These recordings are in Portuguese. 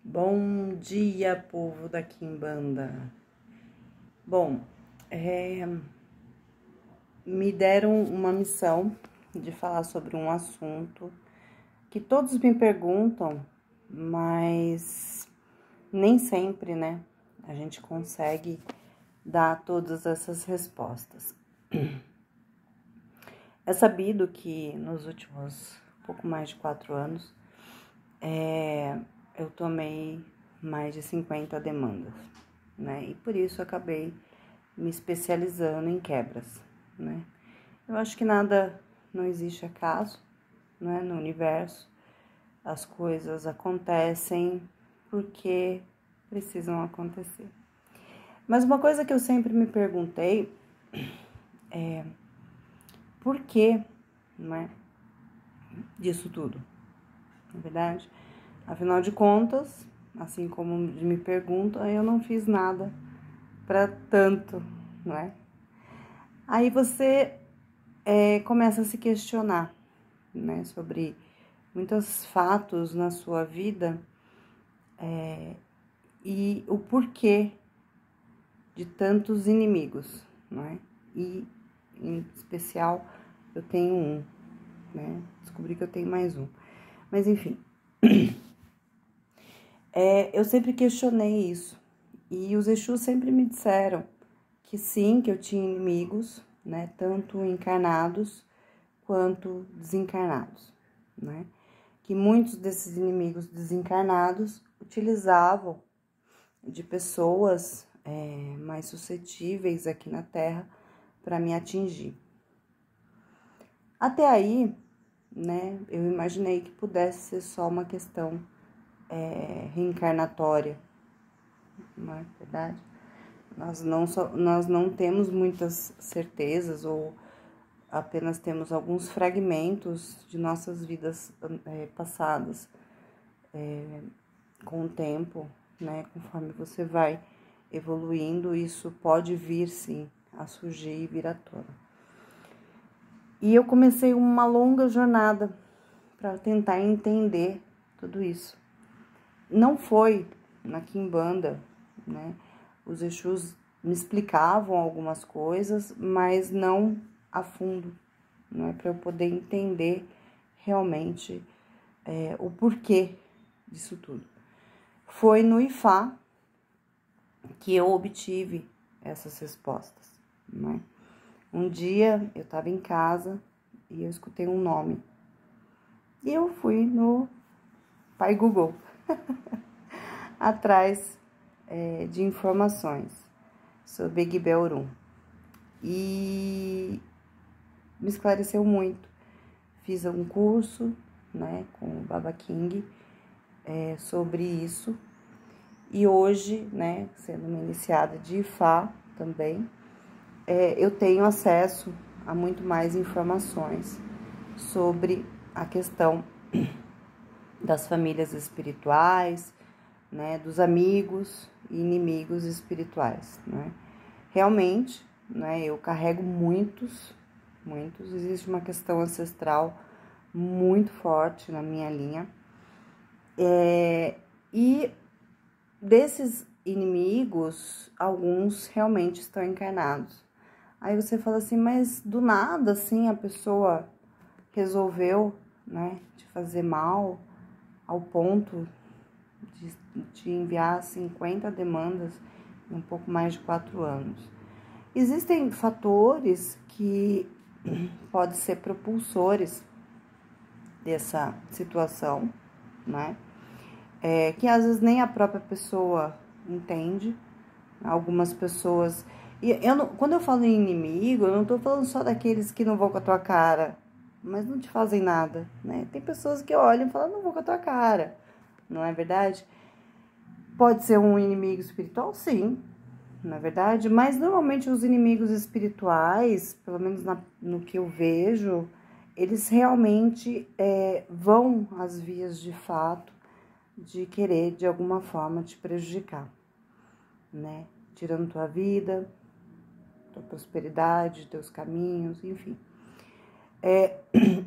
Bom dia, povo da Quimbanda. Bom, me deram uma missão de falar sobre um assunto que todos me perguntam, mas nem sempre, né? A gente consegue dar todas essas respostas. É sabido que nos últimos pouco mais de 4 anos, eu tomei mais de 50 demandas, né? E por isso acabei me especializando em quebras, né? Eu acho que nada, não existe acaso, né? No universo, as coisas acontecem porque precisam acontecer. Mas uma coisa que eu sempre me perguntei é por que, né, disso tudo, na verdade? Afinal de contas, assim como me perguntam, eu não fiz nada para tanto, não é? Aí você começa a se questionar, né, sobre muitos fatos na sua vida e o porquê de tantos inimigos, não é? E, em especial, eu tenho um, né? Descobri que eu tenho mais um. Mas, enfim, eu sempre questionei isso. E os Exus sempre me disseram que sim, que eu tinha inimigos, né? Tanto encarnados quanto desencarnados, né? Que muitos desses inimigos desencarnados utilizavam de pessoas mais suscetíveis aqui na Terra para me atingir. Até aí, né, eu imaginei que pudesse ser só uma questão reencarnatória, não é verdade? Nós não temos muitas certezas ou apenas temos alguns fragmentos de nossas vidas passadas. Com o tempo, né, conforme você vai evoluindo, isso pode vir sim a surgir e vir à tona. E eu comecei uma longa jornada para tentar entender tudo isso. Não foi na Quimbanda, né? Os Exus me explicavam algumas coisas, mas não a fundo, não é para eu poder entender realmente o porquê disso tudo. Foi no Ifá que eu obtive essas respostas, né? Um dia eu estava em casa e eu escutei um nome. E eu fui no Pai Google atrás de informações sobre Egbe Orum. E me esclareceu muito. Fiz um curso, né, com o Baba King sobre isso. E hoje, né, sendo uma iniciada de Ifá também, eu tenho acesso a muito mais informações sobre a questão das famílias espirituais, né, dos amigos e inimigos espirituais, né? Realmente, né, eu carrego muitos, existe uma questão ancestral muito forte na minha linha, e desses inimigos, alguns realmente estão encarnados. Aí você fala assim, mas do nada, assim, a pessoa resolveu, né, te fazer mal ao ponto de te enviar 50 demandas em um pouco mais de 4 anos. Existem fatores que podem ser propulsores dessa situação, né? Que às vezes nem a própria pessoa entende. Algumas pessoas... quando eu falo em inimigo, eu não tô falando só daqueles que não vão com a tua cara, mas não te fazem nada, né? Tem pessoas que olham e falam, não vou com a tua cara, não é verdade? Pode ser um inimigo espiritual, sim, não é verdade? Mas normalmente os inimigos espirituais, pelo menos no que eu vejo, eles realmente vão às vias de fato de querer, de alguma forma, te prejudicar, né? Tirando tua vida, tua prosperidade, teus caminhos, enfim.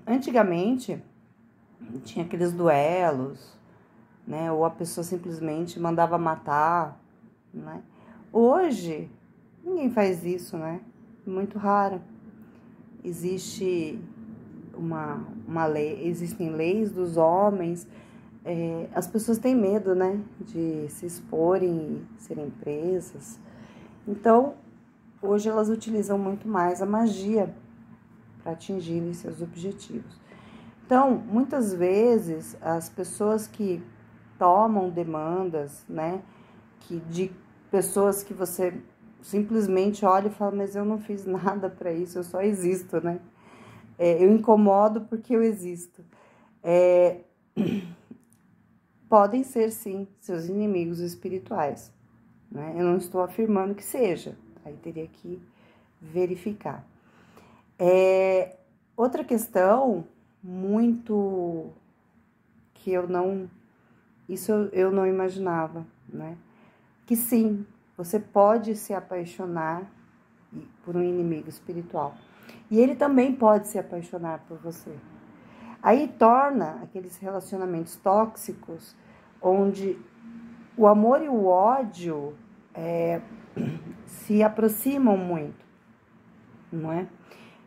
Antigamente, tinha aqueles duelos, né? Ou a pessoa simplesmente mandava matar, né? Hoje, ninguém faz isso, né? Muito raro. Existe uma lei, existem leis dos homens, as pessoas têm medo, né? De se exporem e serem presas. Então, hoje elas utilizam muito mais a magia para atingirem seus objetivos. Então, muitas vezes, as pessoas que tomam demandas, né, de pessoas que você simplesmente olha e fala, mas eu não fiz nada para isso, eu só existo, né? Eu incomodo porque eu existo. Podem ser, sim, seus inimigos espirituais, né? Eu não estou afirmando que seja, aí teria que verificar. Outra questão muito que eu não imaginava, né? Que sim, você pode se apaixonar por um inimigo espiritual. E ele também pode se apaixonar por você. Aí torna aqueles relacionamentos tóxicos, onde o amor e o ódio se aproximam muito, não é?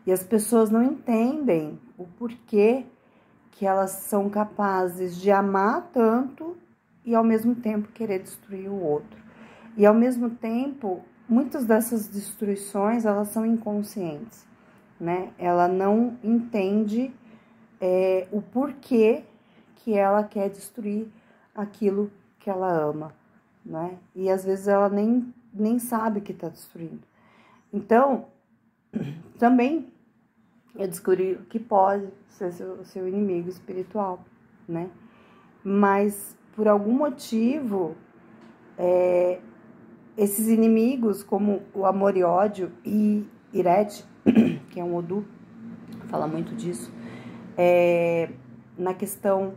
E as pessoas não entendem o porquê que elas são capazes de amar tanto e ao mesmo tempo querer destruir o outro. E ao mesmo tempo, muitas dessas destruições, elas são inconscientes, né? Ela não entende o porquê que ela quer destruir aquilo que ela ama, né? E às vezes ela nem sabe que está destruindo. Então, também eu descobri que pode ser seu inimigo espiritual, né? Mas, por algum motivo, esses inimigos, como o amor e ódio e Irete, que é um Odu, fala muito disso, na questão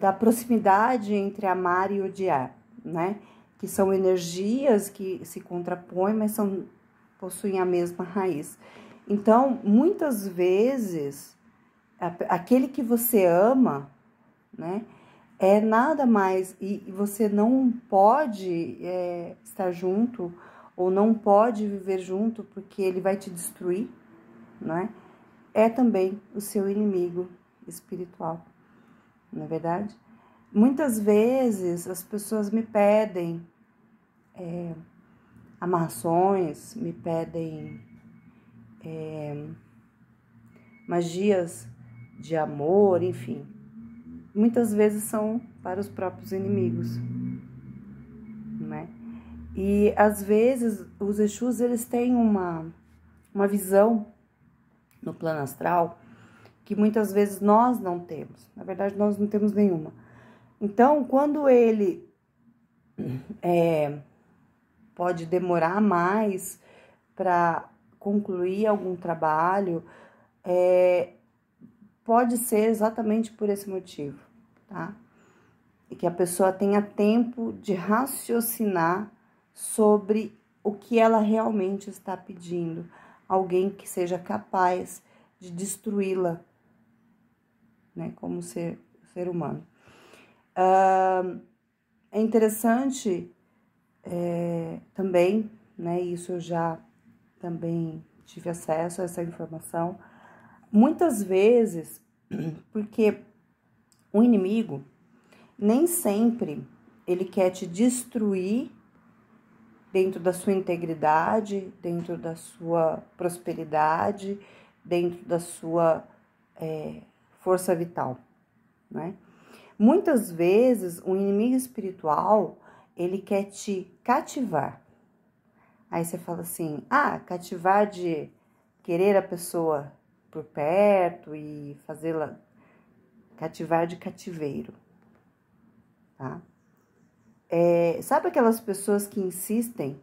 da proximidade entre amar e odiar, né? Que são energias que se contrapõem, mas possuem a mesma raiz. Então, muitas vezes, aquele que você ama, né? É nada mais, e você não pode estar junto, ou não pode viver junto, porque ele vai te destruir, né? É também o seu inimigo espiritual, não é verdade? Muitas vezes as pessoas me pedem amarrações, me pedem magias de amor, enfim. Muitas vezes são para os próprios inimigos, né? E às vezes os Exus, eles têm uma visão no plano astral que muitas vezes nós não temos. Na verdade, nós não temos nenhuma. Então, quando ele pode demorar mais para concluir algum trabalho, pode ser exatamente por esse motivo, tá? E que a pessoa tenha tempo de raciocinar sobre o que ela realmente está pedindo. Alguém que seja capaz de destruí-la, né, como ser humano. É interessante também, né, isso eu já também tive acesso a essa informação, muitas vezes, porque o inimigo nem sempre ele quer te destruir dentro da sua integridade, dentro da sua prosperidade, dentro da sua força vital, né? Muitas vezes, o inimigo espiritual, ele quer te cativar. Aí você fala assim, cativar de querer a pessoa por perto e fazê-la cativar de cativeiro, tá? Sabe aquelas pessoas que insistem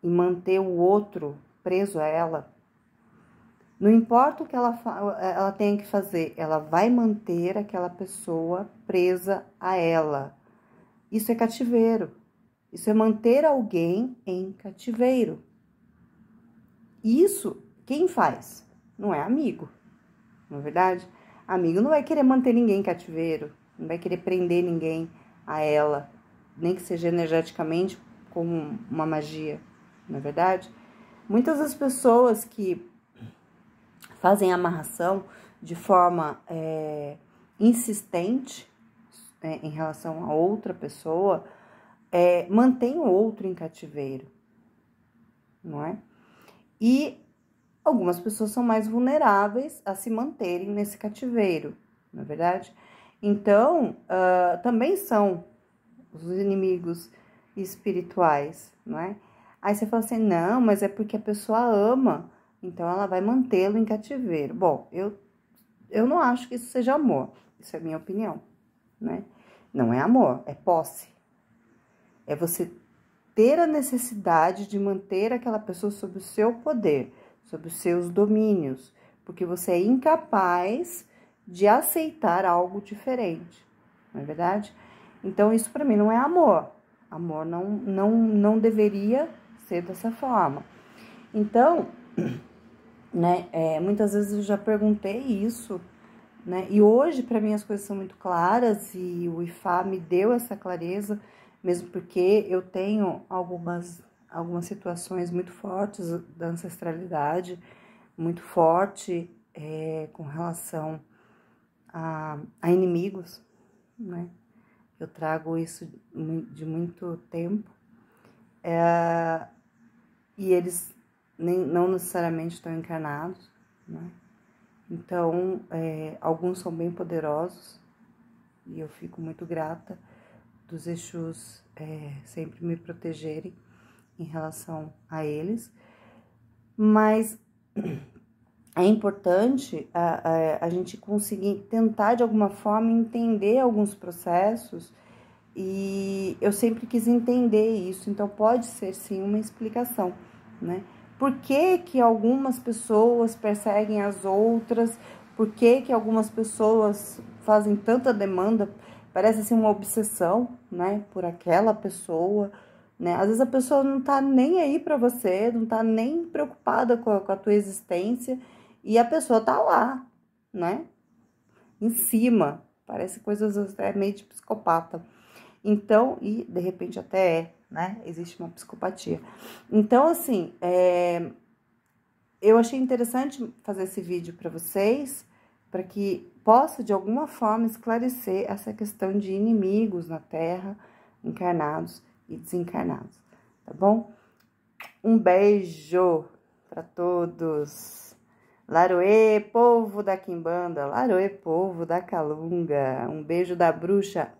em manter o outro preso a ela? Não importa o que ela tenha que fazer, ela vai manter aquela pessoa presa a ela. Isso é cativeiro. Isso é manter alguém em cativeiro. Isso, quem faz? Não é amigo, não é verdade? Amigo não vai querer manter ninguém em cativeiro, não vai querer prender ninguém a ela, nem que seja energeticamente, como uma magia, não é verdade? Muitas das pessoas que fazem amarração de forma insistente em relação a outra pessoa, mantém o outro em cativeiro, não é? E algumas pessoas são mais vulneráveis a se manterem nesse cativeiro, não é verdade? Então, também são os inimigos espirituais, não é? Aí você fala assim, não, mas é porque a pessoa ama, então ela vai mantê-lo em cativeiro. Bom, eu não acho que isso seja amor, isso é a minha opinião, né? Não é amor, é posse. É você ter a necessidade de manter aquela pessoa sob o seu poder, sob os seus domínios, porque você é incapaz de aceitar algo diferente, não é verdade? Então, isso para mim não é amor. Amor não deveria ser dessa forma. Então, né, muitas vezes eu já perguntei isso, né? E hoje, para mim, as coisas são muito claras e o Ifá me deu essa clareza, mesmo porque eu tenho algumas situações muito fortes da ancestralidade, muito forte com relação a inimigos, né? Eu trago isso de muito tempo e eles não necessariamente estão encarnados, né? Então, alguns são bem poderosos e eu fico muito grata dos Exus sempre me protegerem em relação a eles, mas é importante a gente conseguir tentar de alguma forma entender alguns processos e eu sempre quis entender isso, então pode ser sim uma explicação, né? Por que que algumas pessoas perseguem as outras? Por que que algumas pessoas fazem tanta demanda? Parece assim uma obsessão, né? Por aquela pessoa, né? Às vezes a pessoa não tá nem aí pra você, não tá nem preocupada com a tua existência e a pessoa tá lá, né? Em cima. Parece coisas até meio de psicopata. Então, e de repente até né? Existe uma psicopatia. Então, assim, eu achei interessante fazer esse vídeo para vocês, para que possa, de alguma forma, esclarecer essa questão de inimigos na Terra, encarnados e desencarnados, tá bom? Um beijo para todos. Laroê, povo da Quimbanda, Laroê, povo da Calunga. Um beijo da bruxa